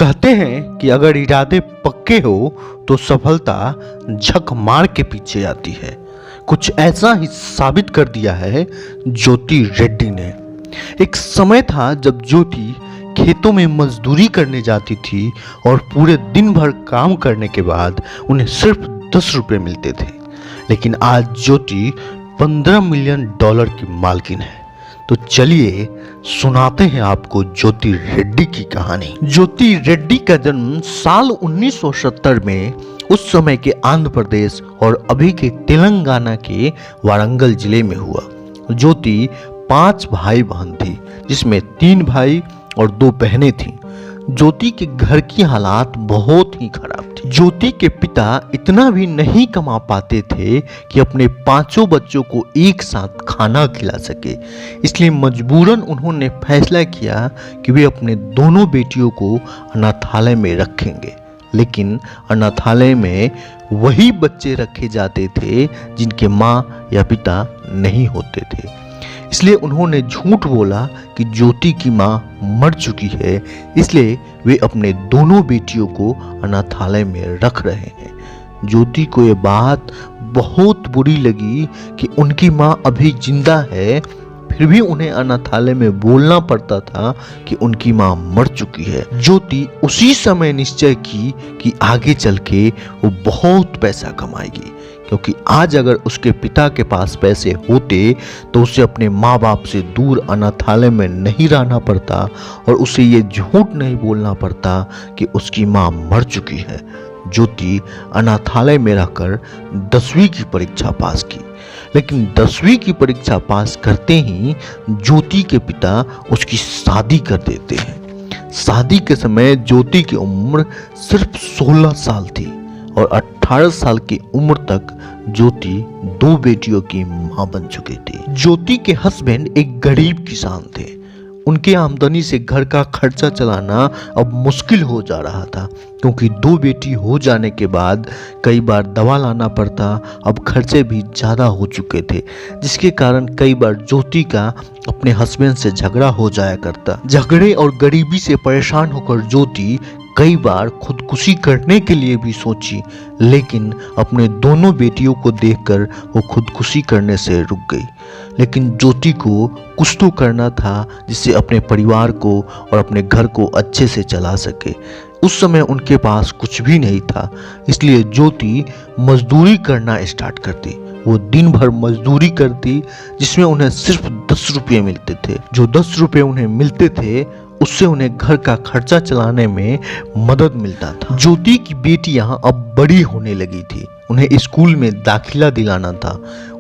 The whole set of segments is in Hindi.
कहते हैं कि अगर इरादे पक्के हो तो सफलता झक मार के पीछे आती है। कुछ ऐसा ही साबित कर दिया है ज्योति रेड्डी ने। एक समय था जब ज्योति खेतों में मजदूरी करने जाती थी और पूरे दिन भर काम करने के बाद उन्हें सिर्फ 10 रुपये मिलते थे। लेकिन आज ज्योति $15 मिलियन की मालकिन है। तो चलिए सुनाते हैं आपको ज्योति रेड्डी की कहानी। ज्योति रेड्डी का जन्म साल 1970 में उस समय के आंध्र प्रदेश और अभी के तेलंगाना के वारंगल जिले में हुआ। ज्योति 5 भाई बहन थी, जिसमें 3 भाई और 2 बहनें थीं। ज्योति के घर की हालात बहुत ही खराब थी। ज्योति के पिता इतना भी नहीं कमा पाते थे कि अपने 5 बच्चों को एक साथ खाना खिला सके। इसलिए मजबूरन उन्होंने फैसला किया कि वे अपने दोनों बेटियों को अनाथालय में रखेंगे। लेकिन अनाथालय में वही बच्चे रखे जाते थे जिनके माँ या पिता नहीं होते थे। इसलिए उन्होंने झूठ बोला कि ज्योति की माँ मर चुकी है, इसलिए वे अपने दोनों बेटियों को अनाथालय में रख रहे हैं। ज्योति को ये बात बहुत बुरी लगी कि उनकी माँ अभी जिंदा है, फिर भी उन्हें अनाथालय में बोलना पड़ता था कि उनकी माँ मर चुकी है। ज्योति उसी समय निश्चय की कि आगे चल के वो बहुत पैसा कमाएगी, क्योंकि आज अगर उसके पिता के पास पैसे होते तो उसे अपने माँ बाप से दूर अनाथालय में नहीं रहना पड़ता और उसे ये झूठ नहीं बोलना पड़ता कि उसकी माँ मर चुकी है। ज्योति अनाथालय में रहकर 10वीं की परीक्षा पास की। लेकिन 10वीं की परीक्षा पास करते ही ज्योति के पिता उसकी शादी कर देते हैं। शादी के समय ज्योति की उम्र सिर्फ 16 साल थी और 18 साल की उम्र तक ज्योति 2 बेटियों की मां बन चुकी थी। ज्योति के हस्बैंड एक गरीब किसान थे। उनकी आमदनी से घर का खर्चा चलाना अब मुश्किल हो जा रहा था, क्योंकि 2 बेटी हो जाने के बाद कई बार दवा लाना पड़ता। अब खर्चे भी ज़्यादा हो चुके थे, जिसके कारण कई बार ज्योति का अपने हस्बैंड से झगड़ा हो जाया करता। झगड़े और गरीबी से परेशान होकर ज्योति कई बार खुदकुशी करने के लिए भी सोची, लेकिन अपने दोनों बेटियों को देखकर वो खुदकुशी करने से रुक गई। लेकिन ज्योति को कुछ तो करना था जिससे अपने परिवार को और अपने घर को अच्छे से चला सके। उस समय उनके पास कुछ भी नहीं था, इसलिए ज्योति मजदूरी करना स्टार्ट करती। वो दिन भर मजदूरी करती, जिसमें उन्हें सिर्फ 10 रुपये मिलते थे। जो 10 रुपये उन्हें मिलते थे उससे उन्हें घर का खर्चा चलाने में मदद मिलता था। ज्योति की बेटियां अब बड़ी होने लगी थी, उन्हें स्कूल में दाखिला दिलाना था।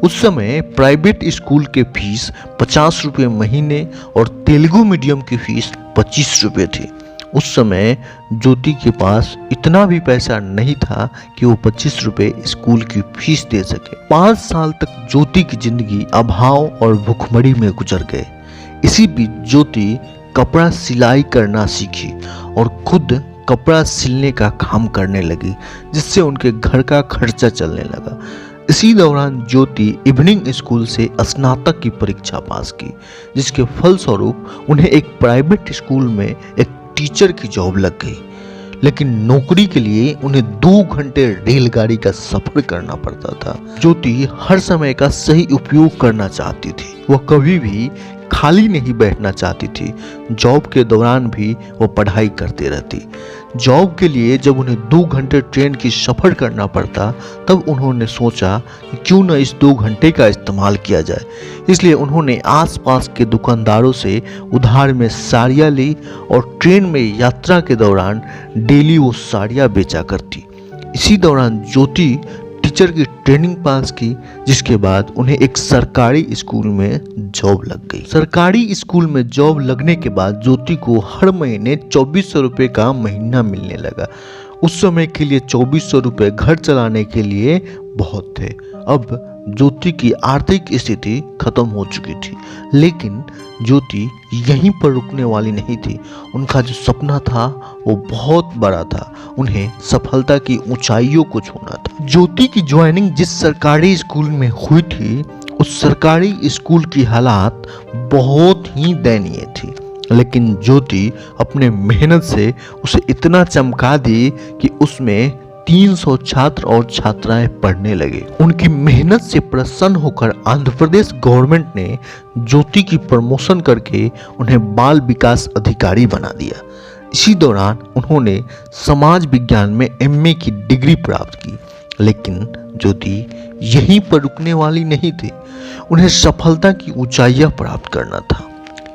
उस समय प्राइवेट स्कूल के फीस 50 रुपये महीने और तेलुगु मीडियम की फीस 25 रुपये थी। उस समय ज्योति के पास इतना भी पैसा नहीं था कि वो 25 रुपये स्कूल की फीस दे सके। 5 साल तक ज्योति की जिंदगी अभाव और भुखमरी में गुजर गए। इसी बीच ज्योति कपड़ा सिलाई करना सीखी और खुद कपड़ा सिलने का काम करने लगी, जिससे उनके घर का खर्चा चलने लगा। इसी दौरान ज्योति इवनिंग स्कूल से स्नातक की परीक्षा पास की, जिसके फलस्वरूप उन्हें एक प्राइवेट स्कूल में एक टीचर की जॉब लग गई। लेकिन नौकरी के लिए उन्हें 2 घंटे रेलगाड़ी का सफर करना पड़ता था। ज्योति हर समय का सही उपयोग करना चाहती थी। वह कभी भी खाली नहीं बैठना चाहती थी। जॉब के दौरान भी वो पढ़ाई करते रहती। जॉब के लिए जब उन्हें 2 घंटे ट्रेन की सफ़र करना पड़ता, तब उन्होंने सोचा कि क्यों न इस 2 घंटे का इस्तेमाल किया जाए। इसलिए उन्होंने आसपास के दुकानदारों से उधार में साड़ियाँ ली और ट्रेन में यात्रा के दौरान डेली वो साड़ियाँ बेचा करती। इसी दौरान ज्योति टीचर की ट्रेनिंग पास की, जिसके बाद उन्हें एक सरकारी स्कूल में जॉब लग गई। सरकारी स्कूल में जॉब लगने के बाद ज्योति को हर महीने 2400 रुपये का महीना मिलने लगा। उस समय के लिए 2400 रुपये घर चलाने के लिए बहुत थे। अब ज्योति की आर्थिक स्थिति खत्म हो चुकी थी, लेकिन ज्योति यहीं पर रुकने वाली नहीं थी। उनका जो सपना था वो बहुत बड़ा था। उन्हें सफलता की ऊंचाइयों को छूना था। ज्योति की ज्वाइनिंग जिस सरकारी स्कूल में हुई थी, उस सरकारी स्कूल की हालात बहुत ही दयनीय थी। लेकिन ज्योति अपने मेहनत से उसे इतना चमका दी कि उसमें 300 छात्र और छात्राएं पढ़ने लगे। उनकी मेहनत से प्रसन्न होकर आंध्र प्रदेश गवर्नमेंट ने ज्योति की प्रमोशन करके उन्हें बाल विकास अधिकारी बना दिया। इसी दौरान उन्होंने समाज विज्ञान में एमए की डिग्री प्राप्त की। लेकिन ज्योति यहीं पर रुकने वाली नहीं थी, उन्हें सफलता की ऊंचाइयां प्राप्त करना था।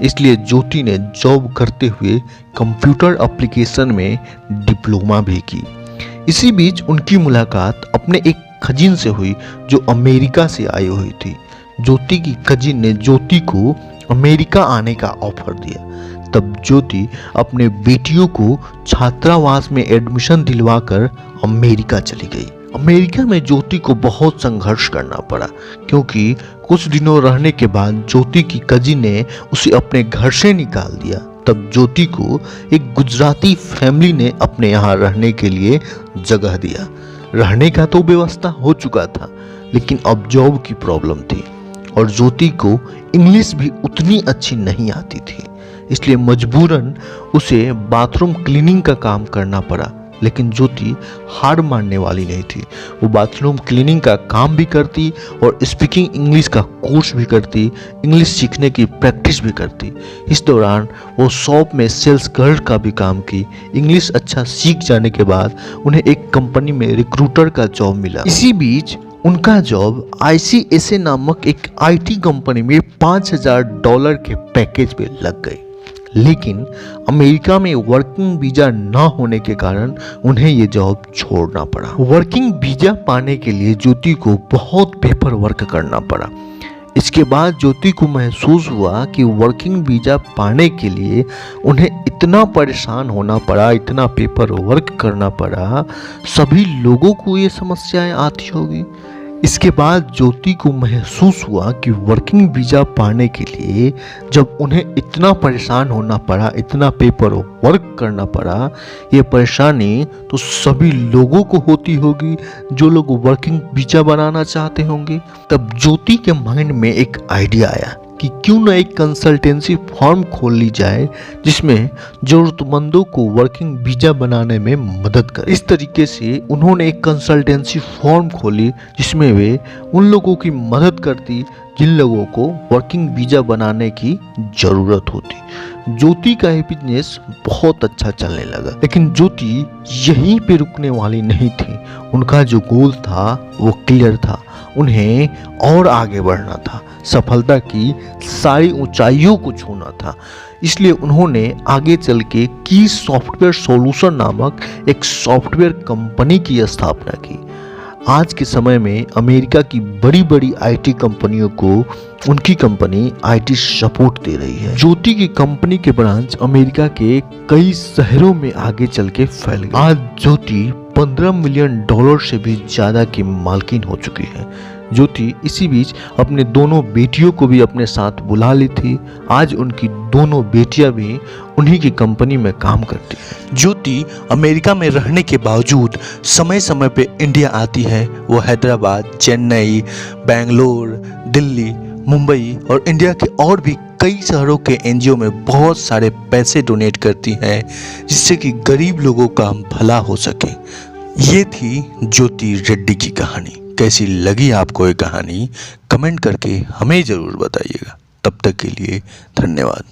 इसलिए ज्योति ने जॉब करते हुए कंप्यूटर एप्लीकेशन में डिप्लोमा भी की। इसी बीच उनकी मुलाकात अपने एक कजिन से हुई जो अमेरिका से आई हुई थी। ज्योति की कजिन ने ज्योति को अमेरिका आने का ऑफर दिया। तब ज्योति अपने बेटियों को छात्रावास में एडमिशन दिलवाकर अमेरिका चली गई। अमेरिका में ज्योति को बहुत संघर्ष करना पड़ा, क्योंकि कुछ दिनों रहने के बाद ज्योति की कजिन ने उसे अपने घर से निकाल दिया। तब ज्योति को एक गुजराती फैमिली ने अपने यहाँ रहने के लिए जगह दिया। रहने का तो व्यवस्था हो चुका था, लेकिन अब जॉब की प्रॉब्लम थी और ज्योति को इंग्लिश भी उतनी अच्छी नहीं आती थी। इसलिए मजबूरन उसे बाथरूम क्लीनिंग का काम करना पड़ा। लेकिन ज्योति हार मानने वाली नहीं थी। वो बाथरूम क्लीनिंग का काम भी करती और स्पीकिंग इंग्लिश का कोर्स भी करती, इंग्लिश सीखने की प्रैक्टिस भी करती। इस दौरान वो शॉप में सेल्स गर्ल का भी काम की। इंग्लिश अच्छा सीख जाने के बाद उन्हें एक कंपनी में रिक्रूटर का जॉब मिला। इसी बीच उनका जॉब ICSA नामक एक IT कंपनी में $5000 के पैकेज पे लग गई। लेकिन अमेरिका में वर्किंग वीजा ना होने के कारण उन्हें ये जॉब छोड़ना पड़ा। वर्किंग वीजा पाने के लिए ज्योति को बहुत पेपर वर्क करना पड़ा। इसके बाद ज्योति को महसूस हुआ कि वर्किंग वीजा पाने के लिए उन्हें इतना परेशान होना पड़ा, इतना पेपर वर्क करना पड़ा। सभी लोगों को ये समस्याएं आती होगी। इसके बाद ज्योति को महसूस हुआ कि वर्किंग वीजा पाने के लिए जब उन्हें इतना परेशान होना पड़ा, इतना पेपर वर्क करना पड़ा, ये परेशानी तो सभी लोगों को होती होगी जो लोग वर्किंग वीजा बनाना चाहते होंगे। तब ज्योति के माइंड में एक आइडिया आया कि क्यों न एक कंसल्टेंसी फर्म खोल ली जाए जिसमें जरूरतमंदों को वर्किंग वीजा बनाने में मदद करे। इस तरीके से उन्होंने एक कंसल्टेंसी फर्म खोली जिसमें वे उन लोगों की मदद करती जिन लोगों को वर्किंग वीजा बनाने की जरूरत होती। ज्योति का ये बिजनेस बहुत अच्छा चलने लगा। लेकिन ज्योति यहीं पे रुकने वाली नहीं थी। उनका जो गोल था वो क्लियर था, उन्हें और आगे बढ़ना था, सफलता की सारी ऊंचाइयों को छूना था। इसलिए उन्होंने आगे चल के की सॉफ्टवेयर सॉल्यूशन नामक एक सॉफ्टवेयर कंपनी की स्थापना की। आज के समय में अमेरिका की बड़ी बड़ी IT कंपनियों को उनकी कंपनी IT सपोर्ट दे रही है। ज्योति की कंपनी के ब्रांच अमेरिका के कई शहरों में आगे चल के फैल गए। आज ज्योति $15 मिलियन से भी ज्यादा की मालकिन हो चुकी है। ज्योति इसी बीच अपने दोनों बेटियों को भी अपने साथ बुला ली थी। आज उनकी दोनों बेटियां भी उन्हीं की कंपनी में काम करती हैं। ज्योति अमेरिका में रहने के बावजूद समय समय पे इंडिया आती है। वो हैदराबाद, चेन्नई, बेंगलोर, दिल्ली, मुंबई और इंडिया के और भी कई शहरों के NGO में बहुत सारे पैसे डोनेट करती हैं, जिससे कि गरीब लोगों का भला हो सके। ये थी ज्योति रेड्डी की कहानी। कैसी लगी आपको ये कहानी कमेंट करके हमें ज़रूर बताइएगा। तब तक के लिए धन्यवाद।